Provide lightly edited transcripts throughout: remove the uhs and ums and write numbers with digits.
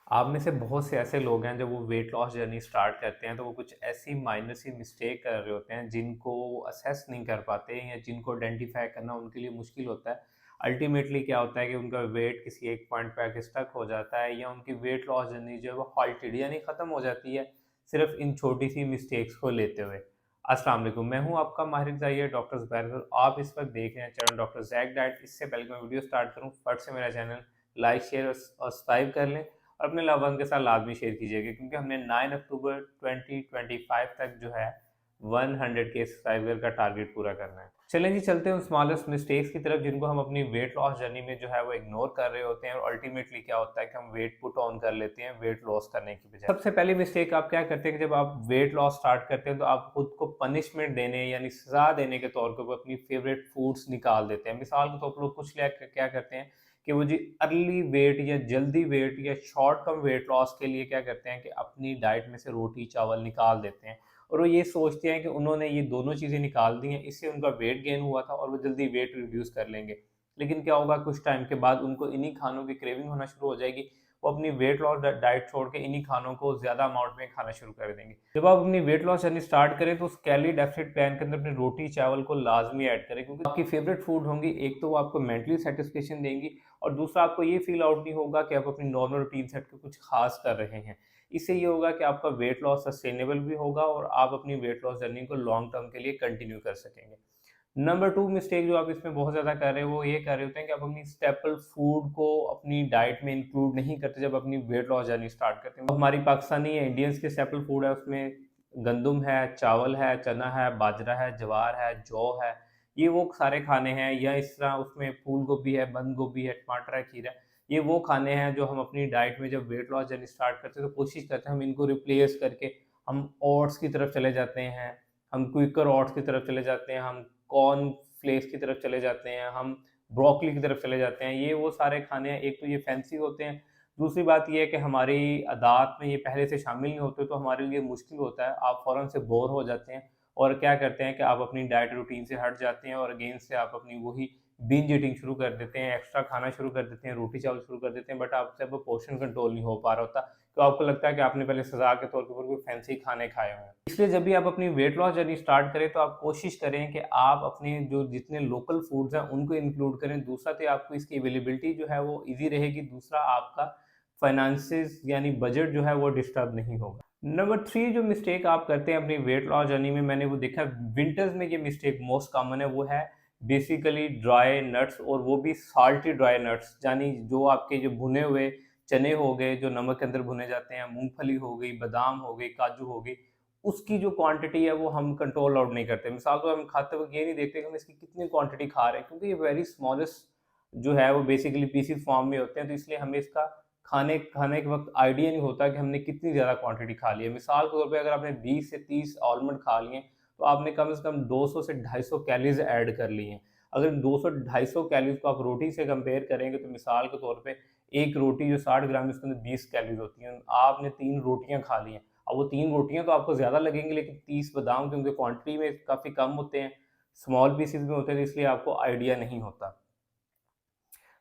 आप में से बहुत से ऐसे लोग हैं जब वो वेट लॉस जर्नी स्टार्ट करते हैं तो वो कुछ ऐसी माइनर सी मिस्टेक कर रहे होते हैं जिनको वो असेस नहीं कर पाते या जिनको आइडेंटिफाई करना उनके लिए मुश्किल होता है। अल्टीमेटली क्या होता है कि उनका वेट किसी एक पॉइंट पे आके स्टक हो जाता है या उनकी वेट लॉस जर्नी जो है वो हॉल्टेड यानी ख़त्म हो जाती है सिर्फ इन छोटी सी मिस्टेक्स को लेते हुए। अस्सलाम वालेकुम, मैं हूं आपका माहिर जाहिर डॉक्टर ज़ुबैर। आप इस वक्त देख रहे हैं चैनल डॉक्टर जैक डाइट। इससे पहले कि मैं वीडियो स्टार्ट करूं फट से मेरा चैनल लाइक शेयर और सब्सक्राइब कर लें और अपने लव वन के साथ लाजमी शेयर कीजिएगा क्योंकि हमने 9 अक्टूबर 2025 तक जो है 100 के सब्सक्राइबर का टारगेट पूरा करना है। चलें जी, चलते हैं उन स्मॉलेस्ट मिस्टेक्स की तरफ जिनको हम अपनी वेट लॉस जर्नी में जो है वो इग्नोर कर रहे होते हैं और अल्टीमेटली क्या होता है कि हम वेट पुट ऑन कर लेते हैं वेट लॉस करने की बजाय। सबसे पहली मिस्टेक आप क्या करते हैं कि जब आप वेट लॉस स्टार्ट करते हैं तो आप खुद को पनिशमेंट देने यानी सजा देने के तौर पर अपनी फेवरेट फूड्स निकाल देते हैं। मिसाल के तौर पर लोग कुछ लोग क्या करते हैं कि वो जी अर्ली वेट या जल्दी वेट या शॉर्ट टर्म वेट लॉस के लिए क्या करते हैं कि अपनी डाइट में से रोटी चावल निकाल देते हैं और वो ये सोचते हैं कि उन्होंने ये दोनों चीज़ें निकाल दी हैं, इससे उनका वेट गेन हुआ था और वो जल्दी वेट रिड्यूस कर लेंगे। लेकिन क्या होगा, कुछ टाइम के बाद उनको इन्हीं खानों की क्रेविंग होना शुरू हो जाएगी। वो अपनी वेट लॉस डाइट छोड़ के इन्हीं खानों को ज़्यादा अमाउंट में खाना शुरू कर देंगे। जब आप अपनी वेट लॉस जर्नी स्टार्ट करें तो उस कैलोरी डेफिसिट प्लान के अंदर अपनी रोटी चावल को लाजमी ऐड करें क्योंकि आपकी फेवरेट फूड होंगी। एक तो वो आपको मेंटली सेटिस्फेक्शन देंगी और दूसरा आपको ये फील आउट नहीं होगा कि आप अपनी नॉर्मल रूटीन सेट के कुछ खास कर रहे हैं। इससे ये होगा कि आपका वेट लॉस सस्टेनेबल भी होगा और आप अपनी वेट लॉस जर्नी को लॉन्ग टर्म के लिए कंटिन्यू कर सकेंगे। नंबर 2 मिस्टेक जो आप इसमें बहुत ज़्यादा कर रहे हो वो ये कर रहे होते हैं कि आप अपनी स्टेपल फूड को अपनी डाइट में इंक्लूड नहीं करते जब अपनी वेट लॉस जर्नी स्टार्ट करते हैं। हमारी पाकिस्तानी या इंडियंस के स्टेपल फूड है उसमें गंदम है, चावल है, चना है, बाजरा है, ज्वार है, जौ है। ये वो सारे खाने हैं या इस तरह उसमें फूल गोभी है, बंद गोभी है, टमाटर है, खीरा है। ये वो खाने हैं जो हम अपनी डाइट में जब वेट लॉस जर्नी स्टार्ट करते हैं तो कोशिश करते हैं हम इनको रिप्लेस करके हम ओट्स की तरफ चले जाते हैं, हम क्विकर ओट्स की तरफ चले जाते हैं, हम कॉर्न फ्लेक्स की तरफ चले जाते हैं, हम ब्रोकली की तरफ चले जाते हैं। ये वो सारे खाने हैं, एक तो ये फैंसी होते हैं, दूसरी बात ये है कि हमारी आदात में ये पहले से शामिल नहीं होते तो हमारे लिए मुश्किल होता है। आप फ़ौरन से बोर हो जाते हैं और क्या करते हैं कि आप अपनी डाइट रूटीन से हट जाते हैं और अगेन से आप अपनी वही बिंज ईटिंग शुरू कर देते हैं, एक्स्ट्रा खाना शुरू कर देते हैं, रोटी चावल शुरू कर देते हैं, बट आपसे अब पोर्शन कंट्रोल नहीं हो पा रहा होता। तो आपको लगता है कि आपने पहले सज़ा के तौर के ऊपर कोई फैंसी खाने खाए हुए हैं। इसलिए जब भी आप अपनी वेट लॉस जर्नी स्टार्ट करें तो आप कोशिश करें कि आप अपने जो जितने लोकल फूड्स हैं उनको इंक्लूड करें। दूसरा तो आपको इसकी अवेलेबिलिटी जो है वो ईज़ी रहेगी, दूसरा आपका फाइनेंसेस यानी बजट जो है वो डिस्टर्ब नहीं होगा। नंबर 3 जो मिस्टेक आप करते हैं अपनी वेट लॉस जर्नी में, मैंने वो देखा विंटर्स में ये मिस्टेक मोस्ट कॉमन है, वो है बेसिकली ड्राई नट्स और वो भी साल्टी ड्राई नट्स यानी जो आपके जो भुने हुए चने हो गए जो नमक के अंदर भुने जाते हैं, मूँगफली हो गई, बादाम हो गई, काजू हो गई, उसकी जो क्वांटिटी है वो हम कंट्रोल आउट नहीं करते। मिसाल तो हम खाते वक़्त ये नहीं देखते कि हम इसकी कितनी क्वांटिटी खा रहे हैं क्योंकि ये वेरी स्मॉलेस्ट जो है वो बेसिकली पीसेस फॉर्म में होते हैं, तो इसलिए हमें इसका खाने खाने के वक़्त आइडिया नहीं होता कि हमने कितनी ज़्यादा क्वांटिटी खा ली है। मिसाल के तौर पे अगर आपने 20 से 30 आलमंड खा लिए, तो आपने कम से कम 200 से 250 कैलोरीज़ ऐड कर ली हैं। अगर 200-250 कैलोरीज़ को आप रोटी से कंपेयर करेंगे तो मिसाल के तौर पे एक रोटी जो 60 ग्राम है उसके अंदर 20 कैलोरीज़ होती हैं। आपने 3 रोटियाँ खा ली हैं। अब वो 3 रोटियाँ तो आपको ज़्यादा लगेंगी लेकिन 30 बादाम क्योंकि क्वांटिटी में काफ़ी कम होते हैं, स्मॉल पीसेज़ में होते हैं, तो इसलिए आपको आइडिया नहीं होता।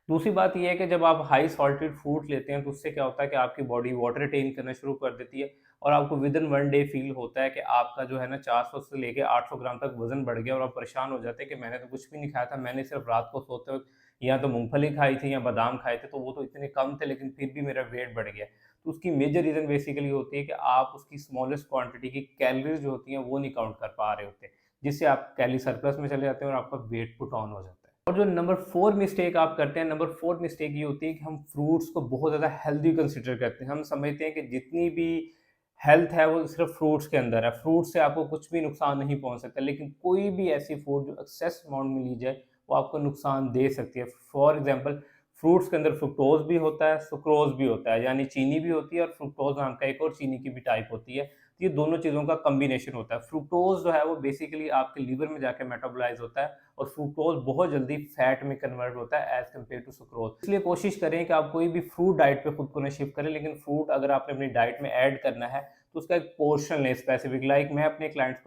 दूसरी बात ये है कि जब आप हाई सॉल्टेड फूड लेते हैं तो उससे क्या होता है कि आपकी बॉडी वाटर रिटेन करना शुरू कर देती है और आपको विद इन 1 डे फील होता है कि आपका जो है ना 400 से लेके 800 ग्राम तक वज़न बढ़ गया और आप परेशान हो जाते हैं कि मैंने तो कुछ भी नहीं खाया था, मैंने सिर्फ रात को सोते वक़्त या तो मूँगफली खाई थी या बादाम खाए थे, तो वो तो इतने कम थे लेकिन फिर भी मेरा वेट बढ़ गया। तो उसकी मेजर रीज़न बेसिकली होती है कि आप उसकी स्मॉलेस्ट क्वांटिटी की कैलोरीज़ जो होती हैं वो नहीं काउंट कर पा रहे होते, जिससे आप कैलोरी सरप्लस में चले जाते हैं और आपका वेट पुट ऑन हो जाता है। और जो नंबर 4 मिस्टेक आप करते हैं, नंबर 4 मिस्टेक ये होती है कि हम फ्रूट्स को बहुत ज़्यादा हेल्दी कंसीडर करते हैं। हम समझते हैं कि जितनी भी हेल्थ है वो सिर्फ़ फ्रूट्स के अंदर है। फ्रूट से आपको कुछ भी नुकसान नहीं पहुँच सकता, लेकिन कोई भी ऐसी फूड जो एक्सेस अमाउंट में ली जाए, वो आपको नुकसान दे सकती है। फॉर एग्ज़ाम्पल फ्रूट्स के अंदर फ्रुक्टोज़ भी होता है, सुक्रोज़ भी होता है, यानी चीनी भी होती है और फ्रुक्टोज़ नाम का एक और चीनी की भी टाइप होती है। ये दोनों चीज़ों का कॉम्बिनेशन होता है। फ्रुक्टोज़ जो है वो बेसिकली आपके लीवर में जाके मेटाबॉलाइज़ होता है और फ्रूक्टोज़ बहुत जल्दी फैट में कन्वर्ट होता है एज़ कम्पेयर टू सुक्रोज़। इसलिए कोशिश करें कि आप कोई भी फ्रूट डाइट पे खुद को ना शिफ्ट करें, लेकिन फ्रूट अगर आपने अपनी डाइट में ऐड करना है, तो उसका एक पोर्शन लें स्पेसिफिक। लाइक मैं अपने क्लाइंट्स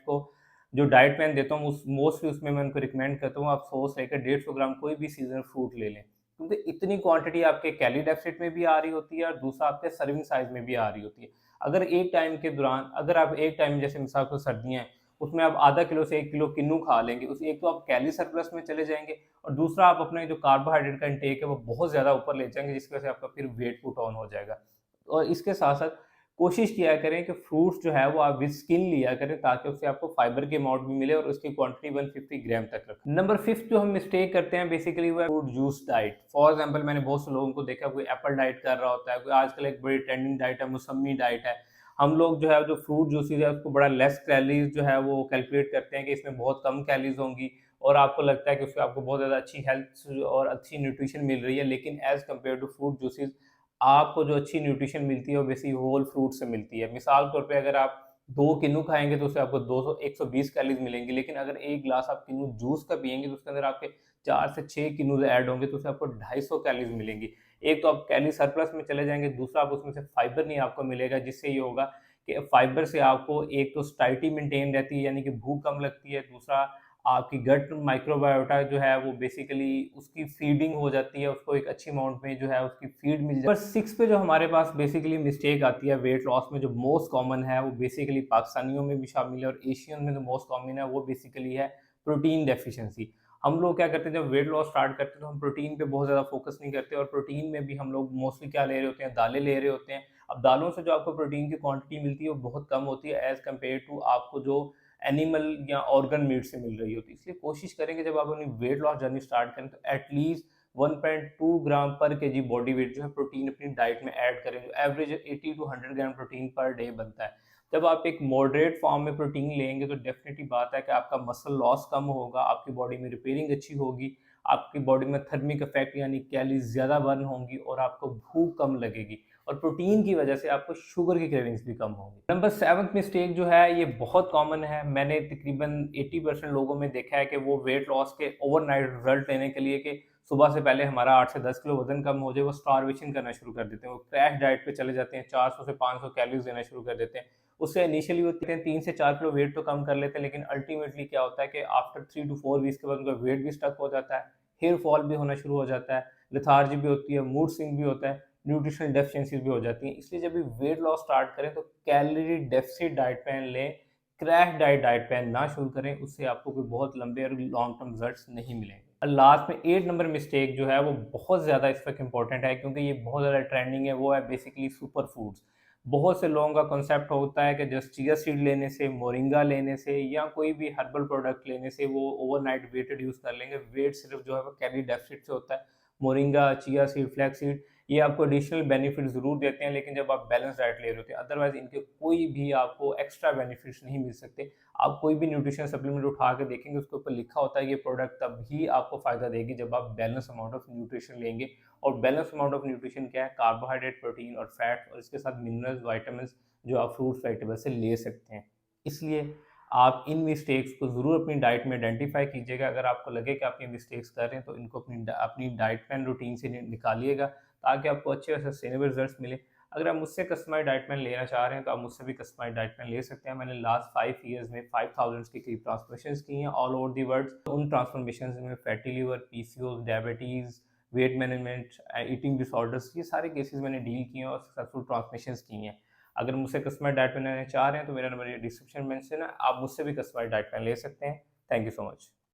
को जो डाइट प्लान देता हूँ उस मोस्टली उसमें मैं उनको रिकमेंड करता हूँ आप 100 से लेकर 150 ग्राम कोई भी सीज़नल फ्रूट ले लें। क्योंकि इतनी क्वांटिटी आपके कैलोरी डेफिसिट में भी आ रही होती है और दूसरा आपके सर्विंग साइज़ में भी आ रही होती है। अगर एक टाइम के दौरान अगर आप एक टाइम जैसे मिसाल को सर्दियाँ हैं, उसमें आप आधा किलो से 1 किलो किन्नू खा लेंगे, उस एक तो आप कैलोरी सरप्लस में चले जाएँगे और दूसरा आप अपने जो कार्बोहाइड्रेट का इंटेक है वो बहुत ज़्यादा ऊपर ले जाएँगे जिसकी वजह से आपका फिर वेट पुट ऑन हो जाएगा। और इसके साथ-साथ कोशिश किया करें कि फ्रूट्स जो है वो आप विद स्किन लिया करें ताकि उससे आपको फाइबर की अमाउंट भी मिले और उसकी क्वांटिटी 150 ग्राम तक रखें। नंबर 5 जो हम मिस्टेक करते हैं बेसिकली वो है fruit juice diet. For example मैंने बहुत से लोगों को देखा कोई एप्पल डाइट कर रहा होता है, कोई आजकल एक बड़ी ट्रेंडिंग डाइट है मौसमी डाइट है। हम लोग जो है जो फ्रूट जूसेस है उसको बड़ा लेस कैलोरीज जो है वो कैलकुलेट करते हैं कि इसमें बहुत कम कैलोरीज होंगी और आपको लगता है कि उससे आपको बहुत ज़्यादा अच्छी हेल्थ और अच्छी न्यूट्रिशन मिल रही है, लेकिन as compared to fruit juices आपको जो अच्छी न्यूट्रिशन मिलती है वो बेसिकली होल फ्रूट से मिलती है। मिसाल के तौर पे अगर आप 2 किन्नू खाएँगे तो उससे आपको 200 120 कैलोरीज़ मिलेंगी, लेकिन अगर 1 ग्लास आप किन्नू जूस का पिएँगे तो उसके अंदर आपके 4 से 6 किन्नूज़ ऐड होंगे तो उससे आपको 250 कैलोरीज़ मिलेंगी। एक तो आप कैलोरी सरप्लस में चले जाएँगे, दूसरा आप उसमें से फाइबर नहीं आपको मिलेगा जिससे ये होगा कि फाइबर से आपको एक तो साटिटी मेंटेन रहती है यानी कि भूख कम लगती है, दूसरा आपकी गट माइक्रोबायोटा जो है वो बेसिकली उसकी फीडिंग हो जाती है, उसको एक अच्छी अमाउंट में जो है उसकी फीड मिल जाती है। नंबर 6 पे जो हमारे पास बेसिकली मिस्टेक आती है वेट लॉस में जो मोस्ट कॉमन है वो बेसिकली पाकिस्तानियों में भी शामिल है और एशियन में जो मोस्ट कॉमन है वो बेसिकली है प्रोटीन डेफिशिएंसी। हम लोग क्या करते हैं जब वेट लॉस स्टार्ट करते हैं तो हम प्रोटीन पे बहुत ज़्यादा फोकस नहीं करते और प्रोटीन में भी हम लोग मोस्टली क्या ले रहे होते हैं, दालें ले रहे होते हैं। अब दालों से जो आपको प्रोटीन की क्वांटिटी मिलती है वो बहुत कम होती है एज़ कम्पेयर टू आपको जो एनिमल या ऑर्गन मीट से मिल रही होती है। इसलिए कोशिश करेंगे जब आप अपनी वेट लॉस जर्नी स्टार्ट करें तो एटलीस्ट 1.2 ग्राम पर केजी बॉडी वेट जो है प्रोटीन अपनी डाइट में ऐड करें, जो average 80 to 100 gram protein per day बनता है। जब आप एक मॉडरेट फॉर्म में प्रोटीन लेंगे तो डेफिनेटली बात है कि आपका मसल लॉस कम होगा, आपकी बॉडी में रिपेयरिंग अच्छी होगी, आपकी बॉडी में थर्मिक इफेक्ट यानी कैलोरीज ज़्यादा बर्न होंगी और आपको भूख कम लगेगी और प्रोटीन की वजह से आपको शुगर की क्रेविंग्स भी कम होंगी। नंबर 7th मिस्टेक जो है ये बहुत कॉमन है। मैंने तकरीबन 80% लोगों में देखा है कि वो वेट लॉस के ओवरनाइट रिजल्ट लेने के लिए कि सुबह से पहले हमारा 8 से 10 किलो वज़न कम हो जाए, वो स्टारवेशन करना शुरू कर देते हैं। वो क्रैश डाइट पे चले जाते हैं, 400 से 500 कैलोरीज़ लेना शुरू कर देते हैं। उससे इनिशियली वो 3 से 4 किलो वेट तो कम कर लेते हैं, लेकिन अल्टीमेटली क्या होता है कि आफ्टर 3 टू 4 वीक्स के बाद उनका वेट भी स्टक हो जाता है, हेयर फॉल भी होना शुरू हो जाता है, लेथार्जी भी होती है, मूड स्विंग भी होता है, न्यूट्रिशनल डेफिशिएंसीज भी हो जाती हैं। इसलिए जब भी वेट लॉस स्टार्ट करें तो कैलोरी डेफिसिट डाइट प्लान लें, क्रैश डाइट प्लान ना शुरू करें, उससे आपको कोई बहुत लंबे और लॉन्ग टर्म रिजल्ट्स नहीं मिलेंगे। और लास्ट में 8 नंबर मिस्टेक जो है वो बहुत ज़्यादा इस वक्त इंपॉर्टेंट है क्योंकि ये बहुत ज़्यादा ट्रेंडिंग है, वो है बेसिकली सुपर फूड्स। बहुत से लोगों का कॉन्सेप्ट होता है कि जस्ट चिया सीड लेने से, मोरिंगा लेने से या कोई भी हर्बल प्रोडक्ट लेने से वो ओवरनाइट वेट रिड्यूस कर लेंगे। वेट सिर्फ जो है वो कैलोरी डेफिसिट से होता है। Moringa, chia seed, flax seed ये आपको एडिशनल बेनिफिट ज़रूर देते हैं, लेकिन जब आप बैलेंस डाइट ले रहे होते हैं, अदरवाइज़ इनके कोई भी आपको एक्स्ट्रा बेनिफिट्स नहीं मिल सकते। आप कोई भी न्यूट्रिशन सप्लीमेंट उठा के देखेंगे, उसके ऊपर लिखा होता है ये प्रोडक्ट तभी आपको फ़ायदा देगी जब आप बैलेंस अमाउंट ऑफ न्यूट्रिशन लेंगे। और बैलेंस अमाउंट ऑफ न्यूट्रिशन क्या है? कार्बोहाइड्रेट, प्रोटीन और फैट और इसके साथ मिनरल्स, विटामिन्स जो आप फ्रूट्स, वेजिटेबल से ले सकते हैं। इसलिए आप इन मिस्टेक्स को ज़रूर अपनी डाइट में आइडेंटिफ़ाई कीजिएगा। अगर आपको लगे कि आप ये मिस्टेक्स कर रहे हैं, तो इनको अपनी डाइट प्लान रूटीन से निकालिएगा ताकि आपको अच्छे और सस्टेनेबल रिजल्ट्स मिले। अगर आप मुझसे कस्टमाइज़ डाइट प्लान लेना चाह रहे हैं, तो आप मुझसे भी कस्टमाइज़ डाइट प्लान ले सकते हैं। मैंने लास्ट 5 ईयर्स में 5000 के करीब ट्रांसफॉर्मेशंस की हैं ऑल ओवर द वर्ल्ड। उन ट्रांसफॉर्मेशंस में fatty liver, PCOS, diabetes, weight management, eating disorders ये सारे केसेस मैंने डील किए हैं और सक्सेसफुल ट्रांसफॉर्मेशंस की हैं। अगर मुझसे कस्टमाइज़ डाइट प्लान लेना चाह रहे हैं, तो मेरा नंबर ये डिस्क्रिप्शन में मेंशन है। आप मुझसे भी कस्टमाइज़ डाइट प्लान ले सकते हैं। Thank you so much.